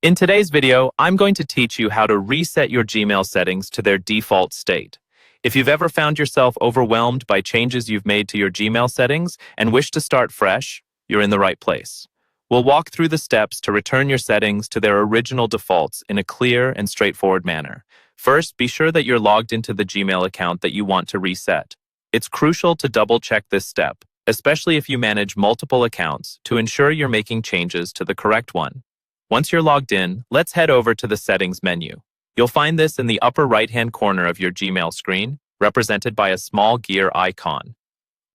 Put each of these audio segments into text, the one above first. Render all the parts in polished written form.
In today's video, I'm going to teach you how to reset your Gmail settings to their default state. If you've ever found yourself overwhelmed by changes you've made to your Gmail settings and wish to start fresh, you're in the right place. We'll walk through the steps to return your settings to their original defaults in a clear and straightforward manner. First, be sure that you're logged into the Gmail account that you want to reset. It's crucial to double-check this step, especially if you manage multiple accounts, to ensure you're making changes to the correct one. Once you're logged in, let's head over to the Settings menu. You'll find this in the upper right-hand corner of your Gmail screen, represented by a small gear icon.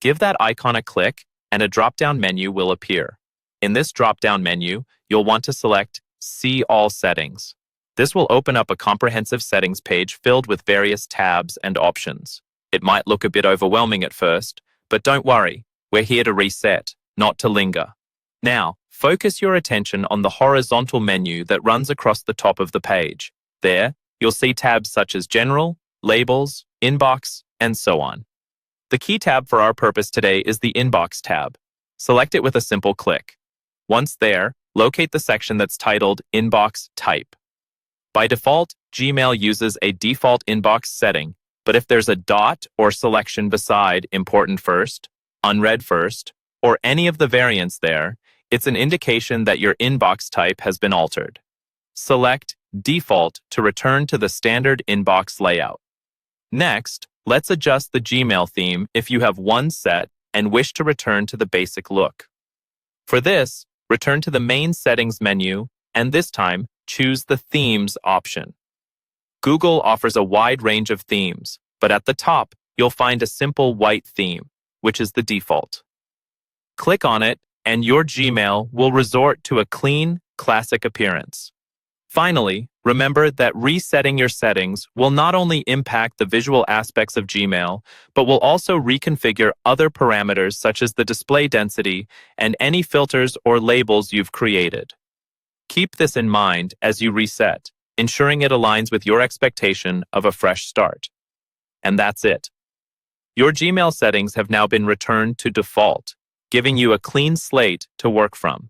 Give that icon a click, and a drop-down menu will appear. In this drop-down menu, you'll want to select See All Settings. This will open up a comprehensive settings page filled with various tabs and options. It might look a bit overwhelming at first, but don't worry, we're here to reset, not to linger. Now, focus your attention on the horizontal menu that runs across the top of the page. There, you'll see tabs such as General, Labels, Inbox, and so on. The key tab for our purpose today is the Inbox tab. Select it with a simple click. Once there, locate the section that's titled Inbox Type. By default, Gmail uses a default inbox setting, but if there's a dot or selection beside Important First, Unread First, or any of the variants there, it's an indication that your inbox type has been altered. Select Default to return to the standard inbox layout. Next, let's adjust the Gmail theme if you have one set and wish to return to the basic look. For this, return to the main settings menu and this time choose the Themes option. Google offers a wide range of themes, but at the top, you'll find a simple white theme, which is the default. Click on it, and your Gmail will resort to a clean, classic appearance. Finally, remember that resetting your settings will not only impact the visual aspects of Gmail, but will also reconfigure other parameters such as the display density and any filters or labels you've created. Keep this in mind as you reset, ensuring it aligns with your expectation of a fresh start. And that's it. Your Gmail settings have now been returned to default, giving you a clean slate to work from.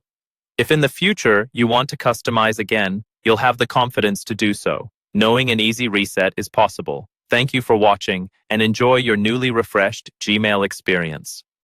If in the future you want to customize again, you'll have the confidence to do so, knowing an easy reset is possible. Thank you for watching and enjoy your newly refreshed Gmail experience.